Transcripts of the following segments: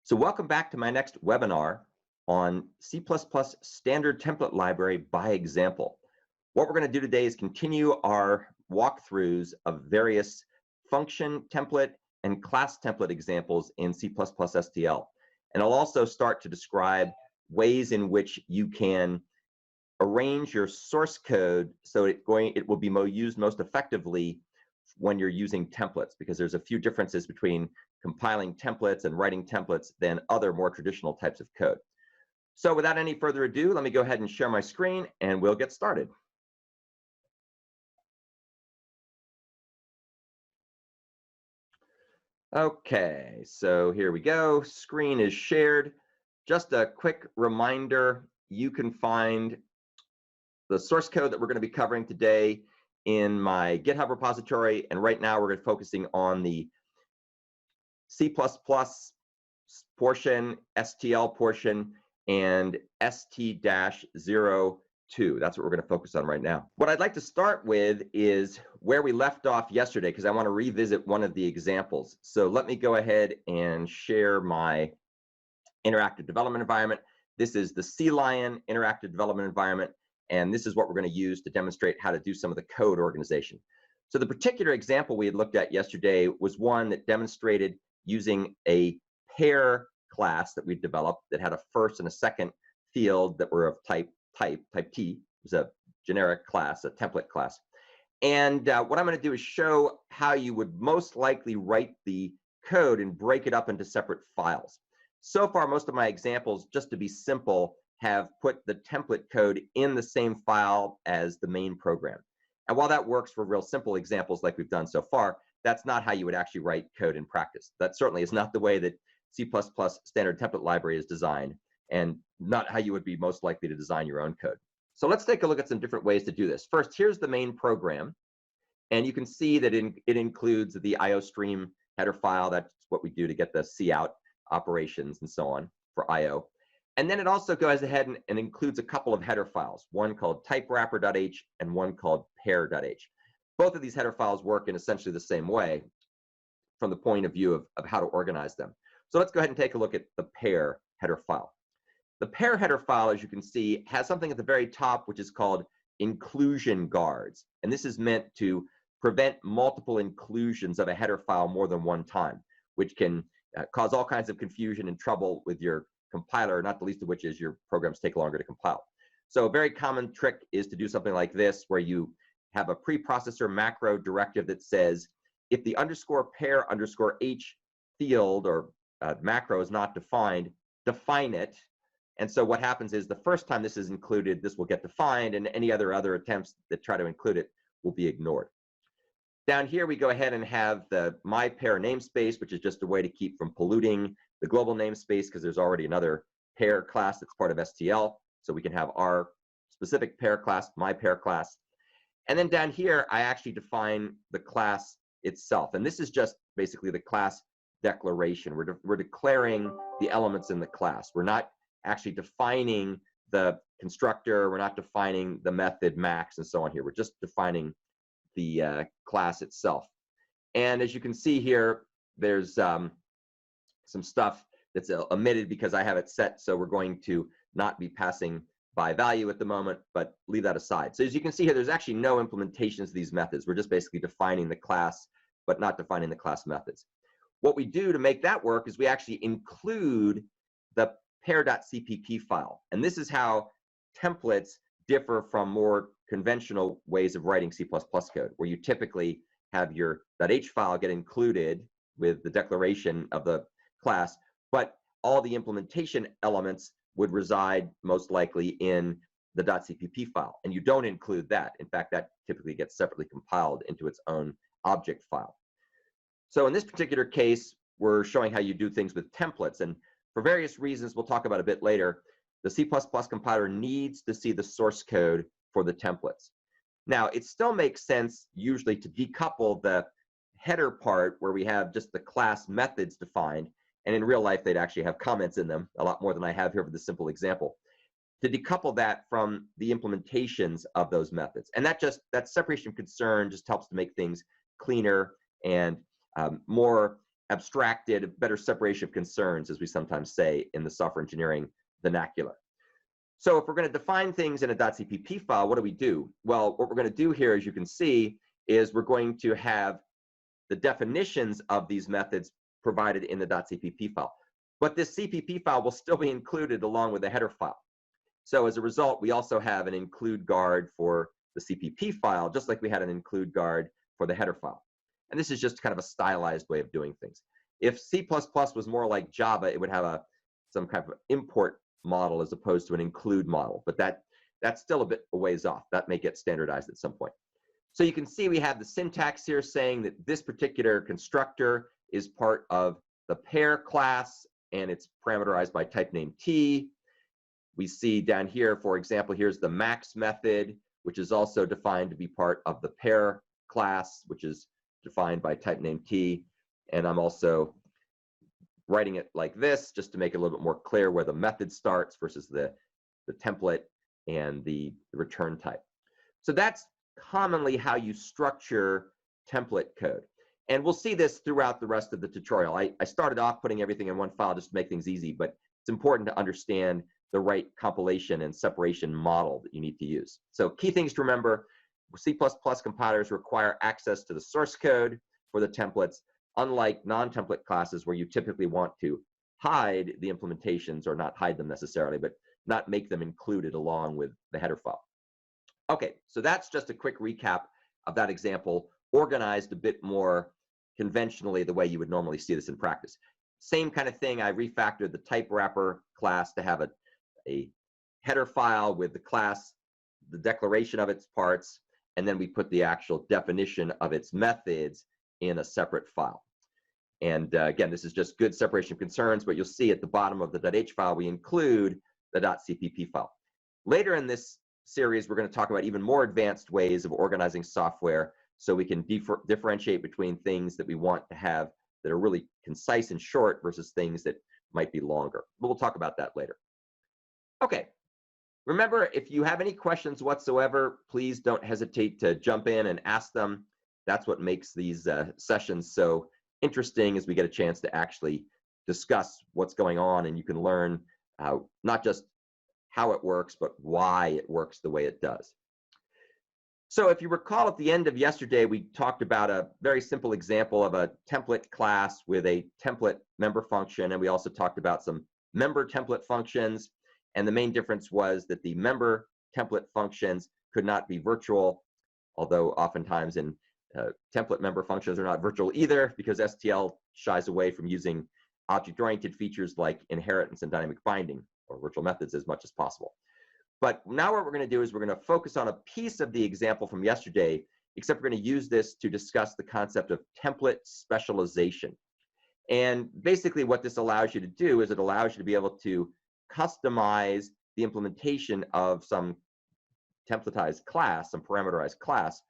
So welcome back to my next webinar on C++ standard template library by example. What we're going to do today is continue our walkthroughs of various function template and class template examples in C++ STL. And I'll also start to describe ways in which you can arrange your source code so it will be used most effectively when you're using templates, because there's a few differences between compiling templates and writing templates than other more traditional types of code. So without any further ado, let me go ahead and share my screen and we'll get started. Okay, so here we go. Screen is shared. Just a quick reminder, you can find the source code that we're going to be covering today in my GitHub repository, and right now we're focusing on the C++ portion, STL portion, and ST-02. That's what we're going to focus on right now. What I'd like to start with is where we left off yesterday, because I want to revisit one of the examples. So let me go ahead and share my interactive development environment. This is the Sea Lion interactive development environment, and this is what we're going to use to demonstrate how to do some of the code organization. So the particular example we had looked at yesterday was one that demonstrated using a pair class that we developed that had a first and a second field that were of type T. It was a generic class, a template class. And what I'm going to do is show how you would most likely write the code and break it up into separate files. So far, most of my examples, just to be simple, have put the template code in the same file as the main program. And while that works for real simple examples like we've done so far, that's not how you would actually write code in practice. That certainly is not the way that C++ standard template library is designed, and not how you would be most likely to design your own code. So let's take a look at some different ways to do this. First, here's the main program, and you can see that it includes the IOStream header file. That's what we do to get the cout operations and so on for IO. And then it also goes ahead and includes a couple of header files, one called typewrapper.h and one called pair.h. Both of these header files work in essentially the same way from the point of view of how to organize them. So let's go ahead and take a look at the pair header file. The pair header file, as you can see, has something at the very top which is called inclusion guards. And this is meant to prevent multiple inclusions of a header file more than one time, which can cause all kinds of confusion and trouble with your compiler, not the least of which is your programs take longer to compile. So a very common trick is to do something like this, where you have a preprocessor macro directive that says, if the _pair_h field or macro is not defined, define it. And so what happens is the first time this is included, this will get defined, and any other attempts that try to include it will be ignored. Down here, we go ahead and have the myPair namespace, which is just a way to keep from polluting the global namespace, because there's already another pair class that's part of STL. So we can have our specific pair class, myPair class. And then down here, I actually define the class itself. And this is just basically the class declaration. We're declaring the elements in the class. We're not actually defining the constructor. We're not defining the method max and so on here. We're just defining the class itself. And as you can see here, there's some stuff that's omitted because I have it set, so we're going to not be passing by value at the moment, but leave that aside. So as you can see here, there's actually no implementations of these methods. We're just basically defining the class, but not defining the class methods. What we do to make that work is we actually include the pair.cpp file. And this is how templates differ from more conventional ways of writing C++ code, where you typically have your .h file get included with the declaration of the class, but all the implementation elements would reside most likely in the .cpp file, and you don't include that. In fact, that typically gets separately compiled into its own object file. So in this particular case, we're showing how you do things with templates, and for various reasons we'll talk about a bit later, the C++ compiler needs to see the source code for the templates. Now, it still makes sense usually to decouple the header part where we have just the class methods defined, and in real life they'd actually have comments in them, a lot more than I have here for this simple example, to decouple that from the implementations of those methods. And that separation of concern just helps to make things cleaner and more abstracted, better separation of concerns, as we sometimes say in the software engineering vernacular. So if we're going to define things in a .cpp file, what do? Well, what we're going to do here, as you can see, is we're going to have the definitions of these methods provided in the .cpp file. But this CPP file will still be included along with the header file. So as a result, we also have an include guard for the CPP file, just like we had an include guard for the header file. And this is just kind of a stylized way of doing things. If C++ was more like Java, it would have some kind of import model as opposed to an include model. But that's still a bit a ways off. That may get standardized at some point. So you can see we have the syntax here saying that this particular constructor is part of the pair class, and it's parameterized by type name T. We see down here, for example, here's the max method, which is also defined to be part of the pair class, which is defined by type name T. And I'm also writing it like this, just to make it a little bit more clear where the method starts versus the template and the return type. So that's commonly how you structure template code. And we'll see this throughout the rest of the tutorial. I started off putting everything in one file just to make things easy, but it's important to understand the right compilation and separation model that you need to use. So key things to remember: C++ compilers require access to the source code for the templates, unlike non-template classes where you typically want to hide the implementations, or not hide them necessarily, but not make them included along with the header file. Okay, so that's just a quick recap of that example, organized a bit more conventionally the way you would normally see this in practice. Same kind of thing, I refactored the type wrapper class to have a header file with the class, the declaration of its parts, and then we put the actual definition of its methods in a separate file. And again, this is just good separation of concerns, but you'll see at the bottom of the .h file, we include the .cpp file. Later in this series, we're going to talk about even more advanced ways of organizing software so we can differentiate between things that we want to have that are really concise and short versus things that might be longer. But we'll talk about that later. Okay. Remember, if you have any questions whatsoever, please don't hesitate to jump in and ask them. That's what makes these sessions so interesting, as we get a chance to actually discuss what's going on, and you can learn not just how it works, but why it works the way it does. So if you recall, at the end of yesterday, we talked about a very simple example of a template class with a template member function, and we also talked about some member template functions. And the main difference was that the member template functions could not be virtual, although oftentimes in template member functions are not virtual either, because STL shies away from using object-oriented features like inheritance and dynamic binding, or virtual methods, as much as possible. But now what we're going to do is we're going to focus on a piece of the example from yesterday, except we're going to use this to discuss the concept of template specialization. And basically what this allows you to do is it allows you to be able to customize the implementation of some templatized class, some parameterized class,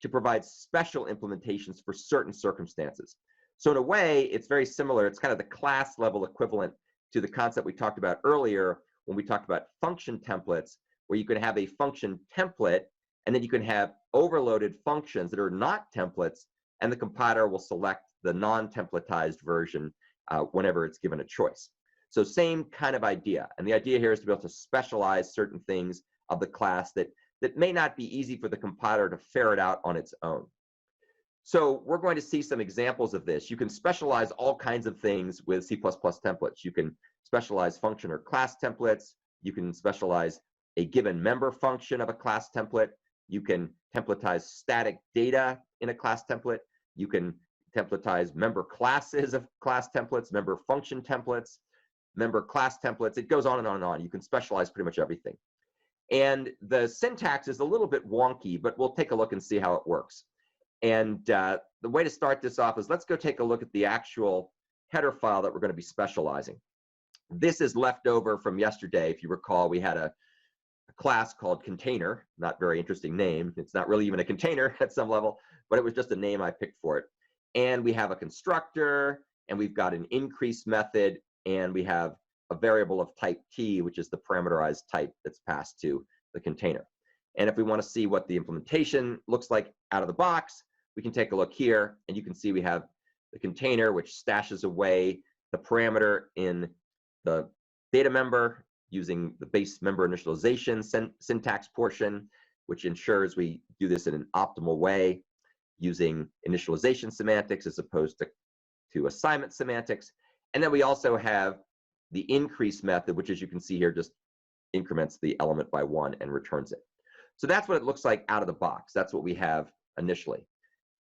to provide special implementations for certain circumstances. So in a way, it's very similar. It's kind of the class level equivalent to the concept we talked about earlier when we talked about function templates, where you can have a function template, and then you can have overloaded functions that are not templates, and the compiler will select the non-templatized version whenever it's given a choice. So same kind of idea. And the idea here is to be able to specialize certain things of the class that may not be easy for the compiler to ferret out on its own. So we're going to see some examples of this. You can specialize all kinds of things with C++ templates. You can specialize function or class templates. You can specialize a given member function of a class template. You can templatize static data in a class template. You can templatize member classes of class templates, member function templates, member class templates. It goes on and on and on. You can specialize pretty much everything. And the syntax is a little bit wonky, but we'll take a look and see how it works. And the way to start this off is let's go take a look at the actual header file that we're going to be specializing. This is left over from yesterday. If you recall, we had a class called container, not very interesting name. It's not really even a container at some level, but it was just a name I picked for it. And we have a constructor, and we've got an increase method, and we have a variable of type T, which is the parameterized type that's passed to the container. And if we want to see what the implementation looks like out of the box, we can take a look here, and you can see we have the container, which stashes away the parameter in the data member using the base member initialization syntax portion, which ensures we do this in an optimal way using initialization semantics as opposed to assignment semantics. And then we also have the increase method, which, as you can see here, just increments the element by 1 and returns it. So that's what it looks like out of the box. That's what we have initially.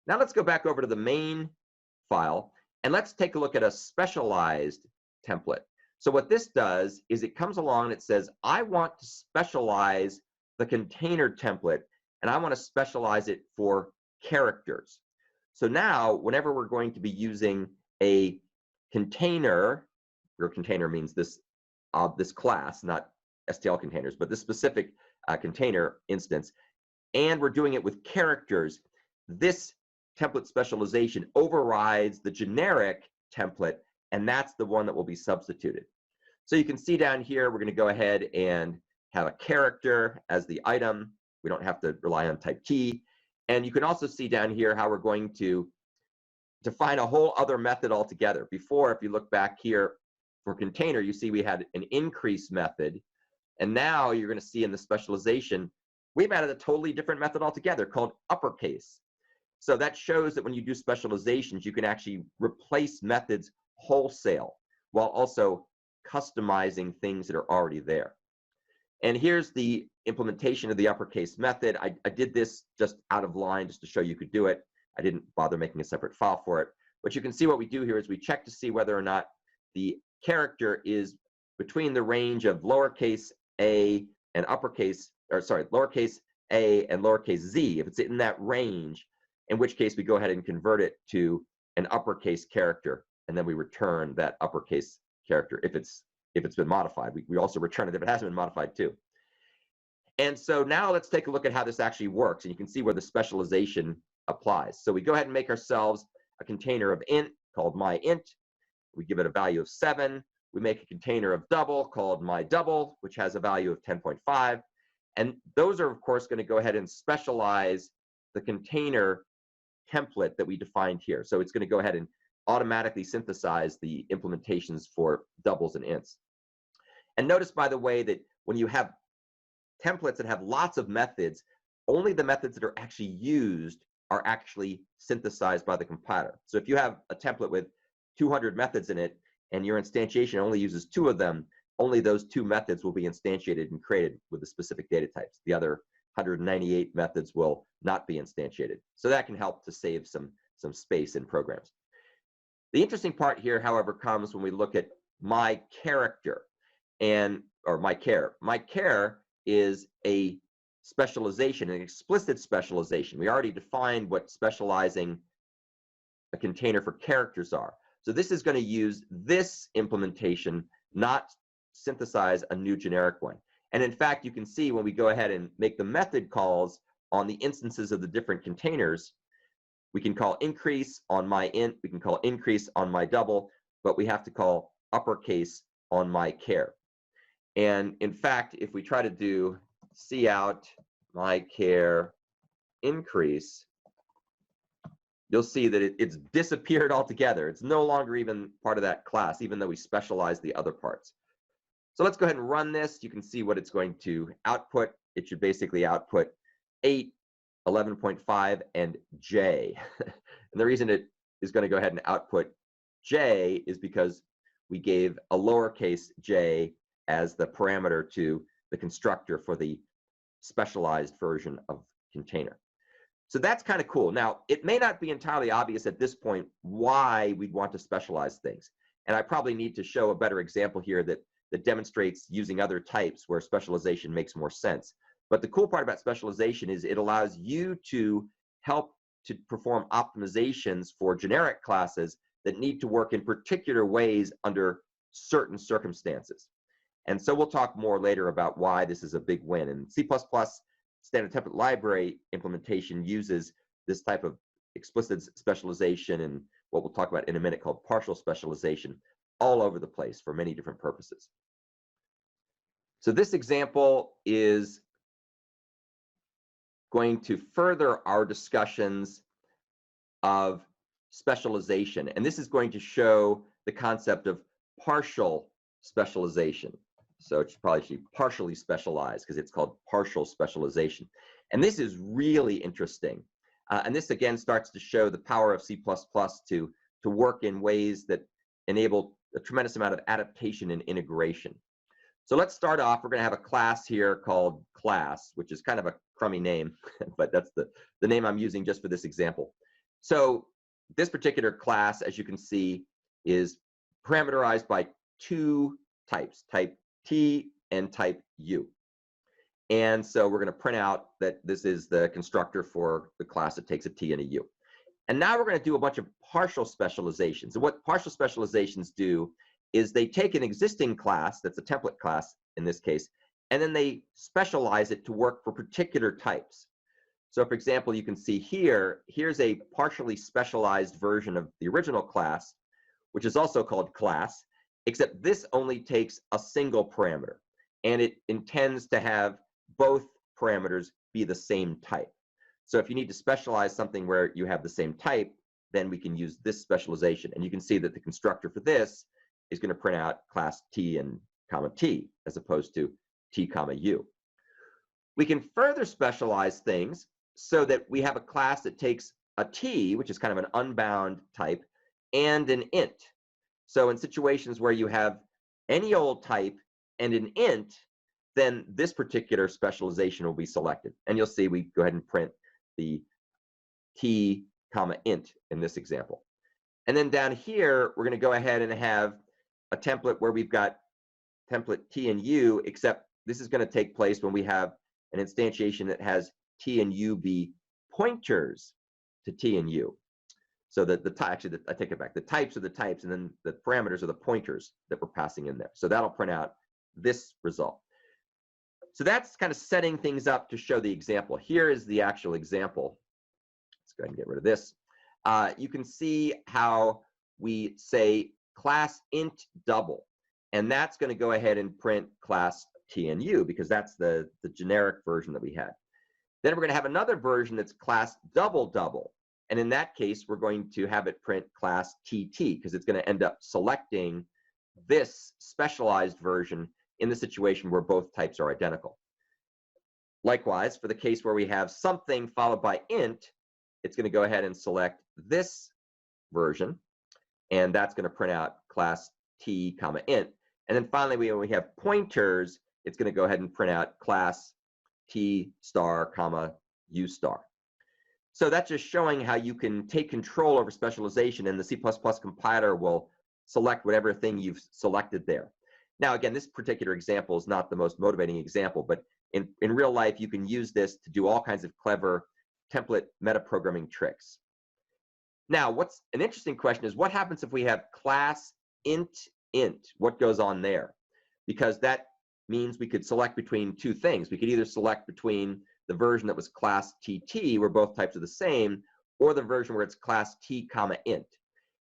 Now let's go back over to the main file, and let's take a look at a specialized template. So what this does is it comes along and it says, I want to specialize the container template, and I want to specialize it for characters. So now, whenever we're going to be using a container, where container means this class, not STL containers, but this specific container instance, and we're doing it with characters, this template specialization overrides the generic template, and that's the one that will be substituted. So you can see down here, we're going to go ahead and have a character as the item. We don't have to rely on type key. And you can also see down here how we're going to define a whole other method altogether. Before, if you look back here for container, you see we had an increase method. And now you're going to see in the specialization, we've added a totally different method altogether called uppercase. So that shows that when you do specializations, you can actually replace methods wholesale while also customizing things that are already there. And here's the implementation of the uppercase method. I did this just out of line just to show you could do it. I didn't bother making a separate file for it. But you can see what we do here is we check to see whether or not the character is between the range of lowercase a and uppercase, or sorry, lowercase a and lowercase z. If it's in that range, in which case we go ahead and convert it to an uppercase character, and then we return that uppercase character if it's been modified. We also return it if it hasn't been modified too. And so now let's take a look at how this actually works, and you can see where the specialization applies. So we go ahead and make ourselves a container of int called myInt. We give it a value of 7. We make a container of double called myDouble, which has a value of 10.5. And those are, of course, going to go ahead and specialize the container template that we defined here. So it's going to go ahead and automatically synthesize the implementations for doubles and ints. And notice, by the way, that when you have templates that have lots of methods, only the methods that are actually used are actually synthesized by the compiler. So if you have a template with 200 methods in it and your instantiation only uses 2 of them, only those 2 methods will be instantiated and created with the specific data types. The other 198 methods will not be instantiated. So that can help to save some space in programs. The interesting part here, however, comes when we look at my character or my care. My care is a specialization, an explicit specialization. We already defined what specializing a container for characters are. So this is going to use this implementation, not synthesize a new generic one. And in fact, you can see when we go ahead and make the method calls on the instances of the different containers, we can call increase on myInt, we can call increase on myDouble, but we have to call uppercase on myChar. And in fact, if we try to do cout myChar increase, you'll see that it's disappeared altogether. It's no longer even part of that class, even though we specialize the other parts. So let's go ahead and run this. You can see what it's going to output. It should basically output 8, 11.5, and J. And the reason it is going to go ahead and output J is because we gave a lowercase j as the parameter to the constructor for the specialized version of container. So that's kind of cool. Now, it may not be entirely obvious at this point why we'd want to specialize things. And I probably need to show a better example here that demonstrates using other types where specialization makes more sense. But the cool part about specialization is it allows you to help to perform optimizations for generic classes that need to work in particular ways under certain circumstances. And so we'll talk more later about why this is a big win. And C++ standard template library implementation uses this type of explicit specialization and what we'll talk about in a minute called partial specialization all over the place for many different purposes. So this example is going to further our discussions of specialization. And this is going to show the concept of partial specialization. So it probably should be partially specialized because it's called partial specialization. And this is really interesting. And this again starts to show the power of C++ to work in ways that enable a tremendous amount of adaptation and integration. So let's start off. We're going to have a class here called class, which is kind of a crummy name, but that's the name I'm using just for this example. So this particular class, as you can see, is parameterized by two types, type T and type U. And so we're going to print out that this is the constructor for the class that takes a T and a U. And now we're going to do a bunch of partial specializations. And what partial specializations do is they take an existing class, that's a template class in this case, and then they specialize it to work for particular types. So for example, you can see here, here's a partially specialized version of the original class, which is also called class, except this only takes a single parameter, and it intends to have both parameters be the same type. So if you need to specialize something where you have the same type, then we can use this specialization. And you can see that the constructor for this is going to print out class T and comma T, as opposed to T comma U. We can further specialize things so that we have a class that takes a T, which is kind of an unbound type, and an int. So in situations where you have any old type and an int, then this particular specialization will be selected. And you'll see we go ahead and print the T comma int in this example. And then down here, we're going to go ahead and have a template where we've got template T and U, except this is going to take place when we have an instantiation that has T and U be pointers to T and U. So actually, I take it back. The types are the types, and then the parameters are the pointers that we're passing in there. So that'll print out this result. So that's kind of setting things up to show the example. Here is the actual example. Let's go ahead and get rid of this. You can see how we say class int double, and that's going to go ahead and print class T and U because that's the generic version that we had. Then we're going to have another version that's class double double, and in that case we're going to have it print class TT because it's going to end up selecting this specialized version in the situation where both types are identical. Likewise, for the case where we have something followed by int, it's going to go ahead and select this version, and that's going to print out class T comma int. And then finally, when we have pointers, it's going to go ahead and print out class T star comma U star. So that's just showing how you can take control over specialization, and the C++ compiler will select whatever thing you've selected there. Now, again, this particular example is not the most motivating example, but in real life, you can use this to do all kinds of clever template metaprogramming tricks. Now, what's an interesting question is what happens if we have class int. What goes on there? Because that means we could select between two things. We could either select between the version that was class TT, where both types are the same, or the version where it's class T comma int.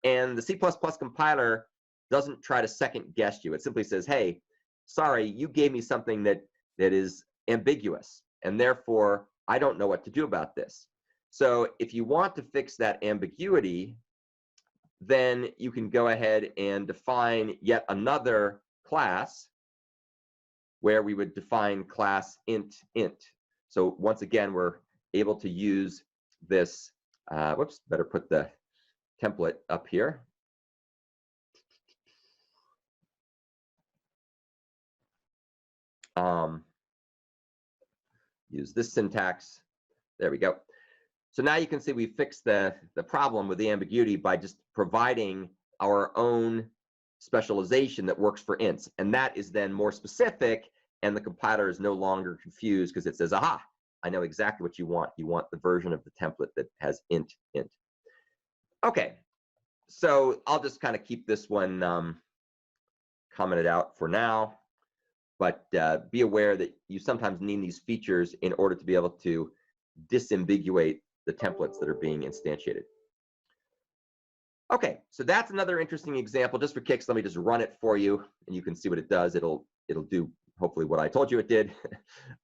And the C++ compiler doesn't try to second guess you. It simply says, hey, sorry, you gave me something that is ambiguous, and therefore I don't know what to do about this. So if you want to fix that ambiguity, then you can go ahead and define yet another class where we would define class int. So once again, we're able to use this, whoops, better put the template up here. Use this syntax. There we go. So now you can see we fixed the problem with the ambiguity by just providing our own specialization that works for ints. And that is then more specific, and the compiler is no longer confused because it says, aha, I know exactly what you want. You want the version of the template that has int. Okay, so I'll just kind of keep this one commented out for now. But be aware that you sometimes need these features in order to be able to disambiguate the templates that are being instantiated. Okay, so that's another interesting example. Just for kicks, let me just run it for you, and you can see what it does. It'll do hopefully what I told you it did,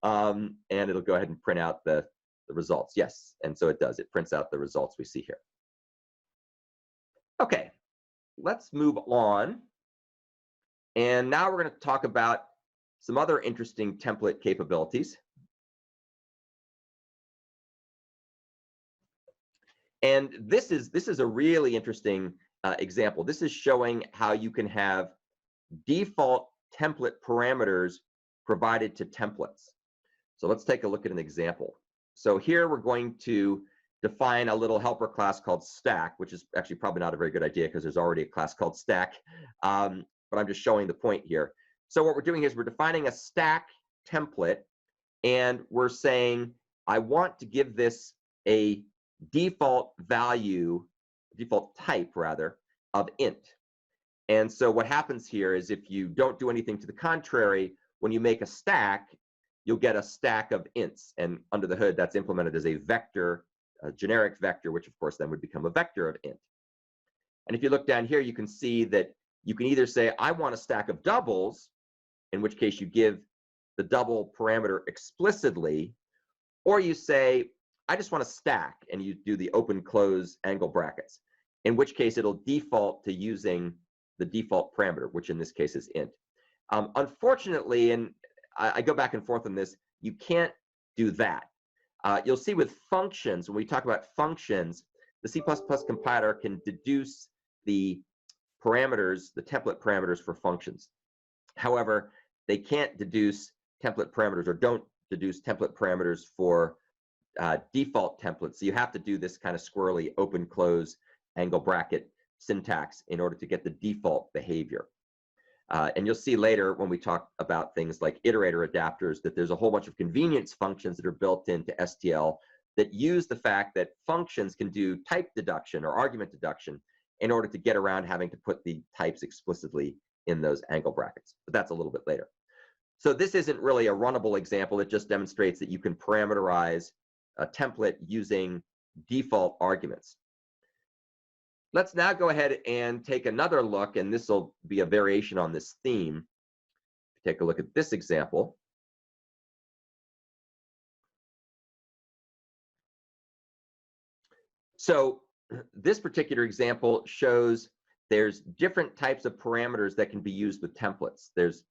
and it'll go ahead and print out the results. Yes, and so it does. It prints out the results we see here. Okay, let's move on. And now we're going to talk about some other interesting template capabilities. And this is a really interesting example. This is showing how you can have default template parameters provided to templates. So let's take a look at an example. So here we're going to define a little helper class called stack, which is actually probably not a very good idea because there's already a class called stack. But I'm just showing the point here. So what we're doing is we're defining a stack template, and we're saying, I want to give this a default value, default type rather, of int. And so what happens here is if you don't do anything to the contrary, when you make a stack, you'll get a stack of ints. And under the hood, that's implemented as a vector, a generic vector, which of course then would become a vector of int. And if you look down here, you can see that you can either say, I want a stack of doubles, in which case you give the double parameter explicitly, or you say, I just want a stack, and you do the open close angle brackets, in which case it'll default to using the default parameter, which in this case is int. Unfortunately, and I go back and forth on this, you can't do that. You'll see with functions, when we talk about functions, the C++ compiler can deduce the parameters, the template parameters for functions. However, they can't deduce template parameters, or don't deduce template parameters for default templates. So you have to do this kind of squirrely open close angle bracket syntax in order to get the default behavior. And you'll see later when we talk about things like iterator adapters that there's a whole bunch of convenience functions that are built into STL that use the fact that functions can do type deduction or argument deduction in order to get around having to put the types explicitly in those angle brackets. But that's a little bit later. So this isn't really a runnable example. It just demonstrates that you can parameterize a template using default arguments. Let's now go ahead and take another look, and this will be a variation on this theme. Take a look at this example. So this particular example shows there's different types of parameters that can be used with templates. There's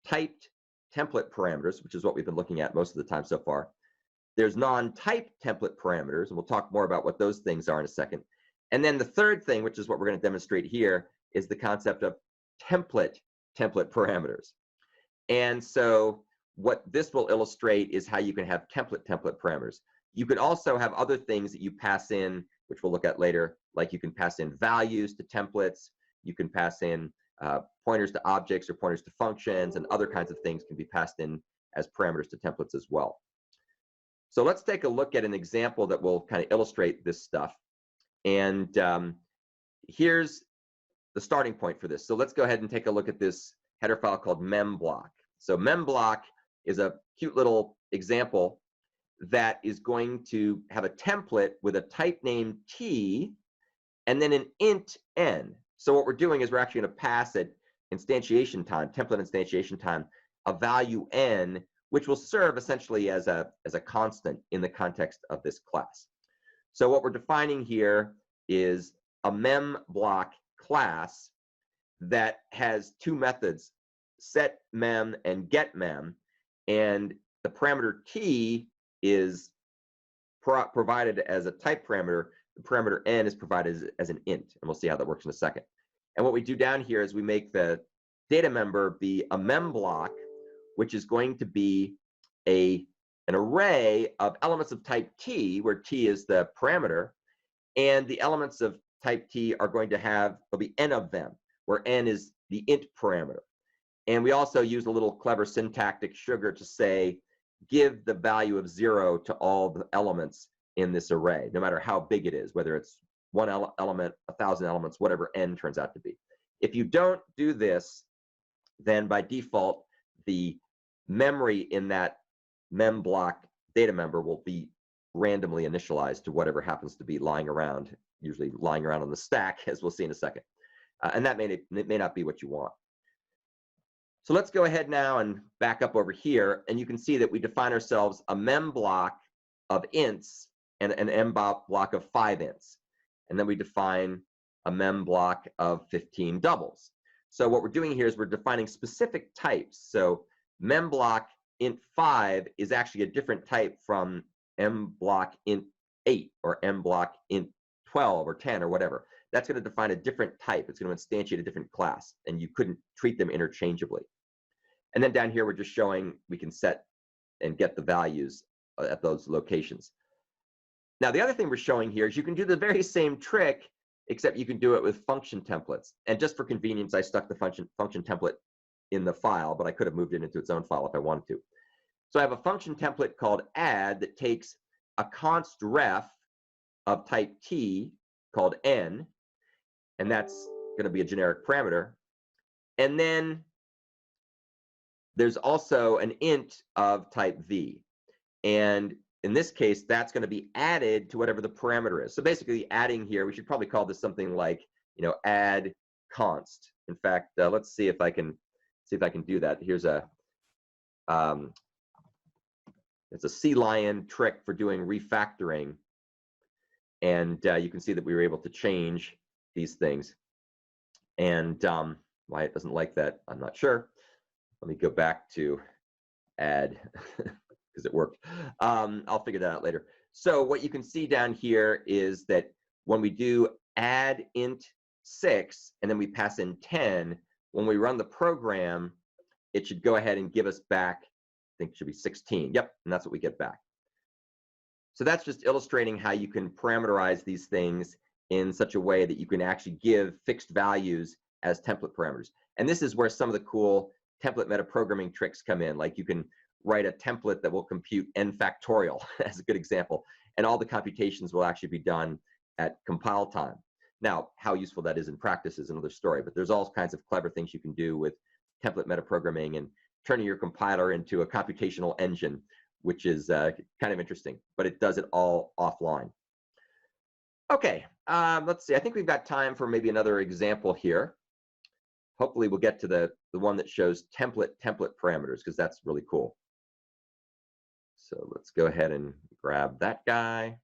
typed template parameters, which is what we've been looking at most of the time so far. There's non-typed template parameters, and we'll talk more about what those things are in a second. And then the third thing, which is what we're going to demonstrate here, is the concept of template parameters. And so what this will illustrate is how you can have template parameters. You could also have other things that you pass in, which we'll look at later, like you can pass in values to templates, you can pass in pointers to objects or pointers to functions, and other kinds of things can be passed in as parameters to templates as well. So let's take a look at an example that will kind of illustrate this stuff. And here's the starting point for this. So let's go ahead and take a look at this header file called memblock. So memblock is a cute little example that is going to have a template with a type name t and then an int n. So what we're doing is we're actually going to pass at instantiation time, template instantiation time, a value n, which will serve essentially as a constant in the context of this class. So what we're defining here is a memblock class that has two methods, setMem and getMem, and the parameter t is provided as a type parameter. The parameter n is provided as an int, and we'll see how that works in a second. And what we do down here is we make the data member be a memblock, which is going to be an array of elements of type t, where t is the parameter, and the elements of type t are going to have, there'll be n of them, where n is the int parameter. And we also use a little clever syntactic sugar to say, give the value of 0 to all the elements in this array, no matter how big it is, whether it's one element, 1,000 elements, whatever n turns out to be. If you don't do this, then by default, the memory in that memblock data member will be randomly initialized to whatever happens to be lying around, usually lying around on the stack, as we'll see in a second. And that may not be what you want. So let's go ahead now and back up over here, and you can see that we define ourselves a memblock of ints and an mblock of 5 ints. And then we define a mem block of 15 doubles. So what we're doing here is we're defining specific types. So mem block int 5 is actually a different type from m block int 8 or m block int 12 or 10 or whatever. That's going to define a different type. It's going to instantiate a different class, and you couldn't treat them interchangeably. And then down here, we're just showing we can set and get the values at those locations. Now, the other thing we're showing here is you can do the very same trick, except you can do it with function templates. And just for convenience, I stuck the function template in the file, but I could have moved it into its own file if I wanted to. So I have a function template called add that takes a const ref of type t called n, and that's going to be a generic parameter. And then there's also an int of type v. And in this case, that's going to be added to whatever the parameter is. So basically adding here, we should probably call this something like, add const. In fact, let's see if I can do that. Here's a it's a C lion trick for doing refactoring. And you can see that we were able to change these things. And why it doesn't like that, I'm not sure. Let me go back to add because it worked. I'll figure that out later. So what you can see down here is that when we do add int 6 and then we pass in 10, when we run the program, it should go ahead and give us back, I think it should be 16. Yep, and that's what we get back. So that's just illustrating how you can parameterize these things in such a way that you can actually give fixed values as template parameters. And this is where some of the cool template metaprogramming tricks come in. Like you can write a template that will compute n factorial as a good example, and all the computations will actually be done at compile time. Now, how useful that is in practice is another story, but there's all kinds of clever things you can do with template metaprogramming and turning your compiler into a computational engine, which is kind of interesting, but it does it all offline. Okay, let's see. I think we've got time for maybe another example here. Hopefully we'll get to the one that shows template parameters, because that's really cool. So let's go ahead and grab that guy.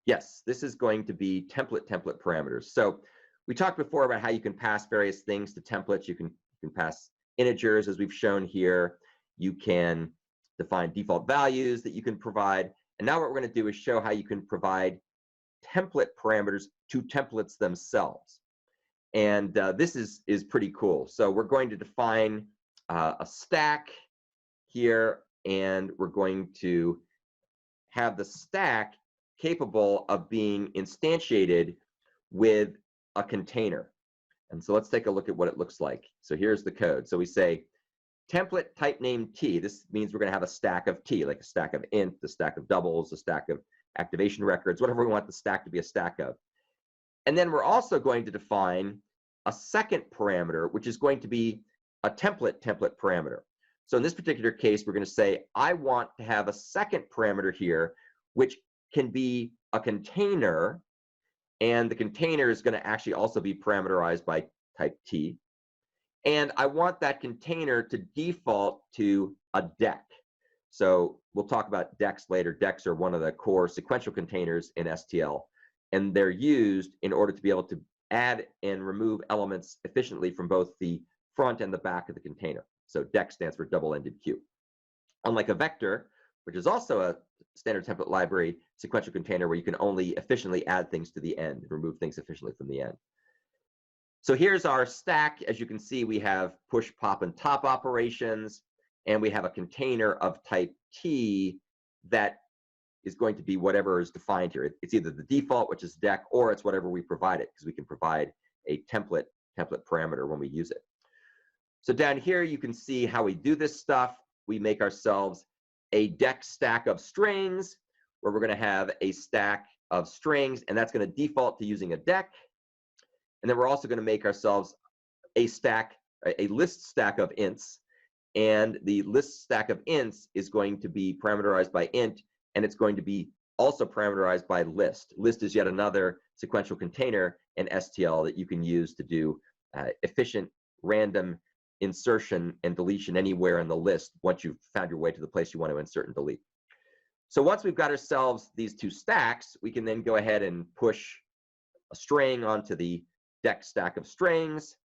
Yes, this is going to be template parameters. So we talked before about how you can pass various things to templates. You can pass integers, as we've shown here. You can define default values that you can provide. And now what we're going to do is show how you can provide template parameters to templates themselves. And this is pretty cool. So we're going to define a stack here, and we're going to have the stack capable of being instantiated with a container. And so let's take a look at what it looks like. So here's the code. So we say template type name t. This means we're going to have a stack of t, like a stack of int, a stack of doubles, a stack of activation records, whatever we want the stack to be a stack of. And then we're also going to define a second parameter, which is going to be a template parameter. So in this particular case, we're going to say, I want to have a second parameter here, which can be a container, and the container is going to actually also be parameterized by type t. And I want that container to default to a deck. So we'll talk about decks later. Decks are one of the core sequential containers in STL, and they're used in order to be able to add and remove elements efficiently from both the front and the back of the container. So deck stands for double-ended queue. Unlike a vector, which is also a standard template library sequential container where you can only efficiently add things to the end and remove things efficiently from the end. So here's our stack. As you can see, we have push, pop, and top operations, and we have a container of type T that is going to be whatever is defined here. It's either the default, which is deck, or it's whatever we provide it, because we can provide a template parameter when we use it. So down here, you can see how we do this stuff. We make ourselves a deck stack of strings, where we're going to have a stack of strings, and that's going to default to using a deck. And then we're also going to make ourselves a list stack of ints, and the list stack of ints is going to be parameterized by int, and it's going to be also parameterized by list. List is yet another sequential container in STL that you can use to do efficient random insertion and deletion anywhere in the list once you've found your way to the place you want to insert and delete. So once we've got ourselves these two stacks, we can then go ahead and push a string onto the deck stack of strings,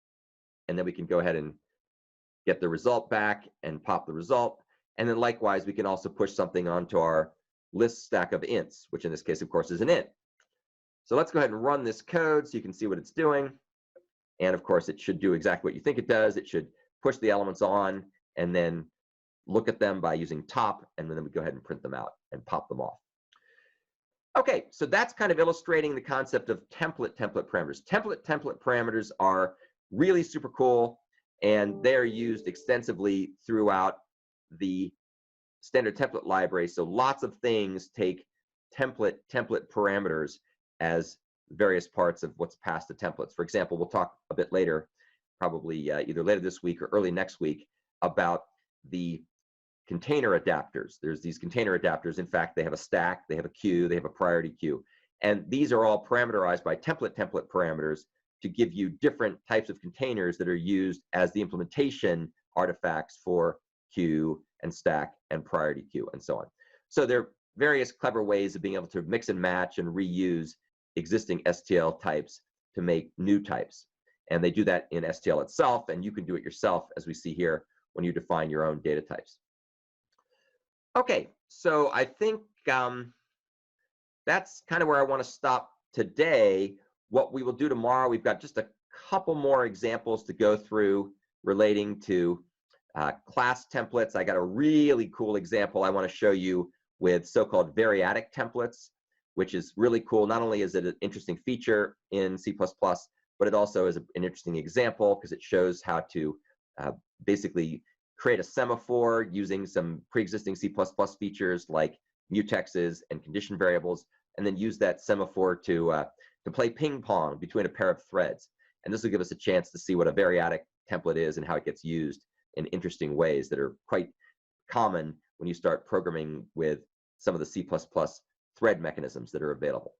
and then we can go ahead and get the result back and pop the result. And then likewise, we can also push something onto our list stack of ints, which in this case, of course, is an int. So let's go ahead and run this code so you can see what it's doing. And of course, it should do exactly what you think it does. It should push the elements on and then look at them by using top, and then we go ahead and print them out and pop them off. Okay, so that's kind of illustrating the concept of template parameters. Template parameters are really super cool, and they're used extensively throughout the standard template library. So lots of things take template parameters as various parts of what's passed to templates. For example, we'll talk a bit later, probably either later this week or early next week, about the container adapters. There's these container adapters. In fact, they have a stack, they have a queue, they have a priority queue. And these are all parameterized by template parameters to give you different types of containers that are used as the implementation artifacts for queue and stack and priority queue and so on. So there are various clever ways of being able to mix and match and reuse existing STL types to make new types. And they do that in STL itself, and you can do it yourself, as we see here, when you define your own data types. Okay, so I think that's kind of where I want to stop today. What we will do tomorrow, we've got just a couple more examples to go through relating to class templates. I got a really cool example I want to show you with so-called variadic templates, which is really cool. Not only is it an interesting feature in C++, but it also is an interesting example because it shows how to basically create a semaphore using some pre-existing C++ features like mutexes and condition variables, and then use that semaphore to play ping pong between a pair of threads. And this will give us a chance to see what a variadic template is and how it gets used in interesting ways that are quite common when you start programming with some of the C++ thread mechanisms that are available.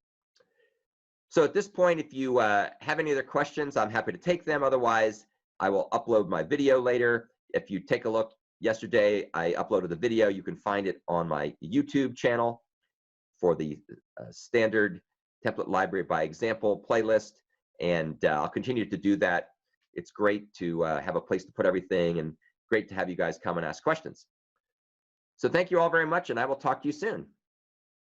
So at this point, if you have any other questions, I'm happy to take them. Otherwise, I will upload my video later. If you take a look, yesterday I uploaded the video. You can find it on my YouTube channel for the standard template library by example playlist, and I'll continue to do that. It's great to have a place to put everything, and great to have you guys come and ask questions. So thank you all very much, and I will talk to you soon.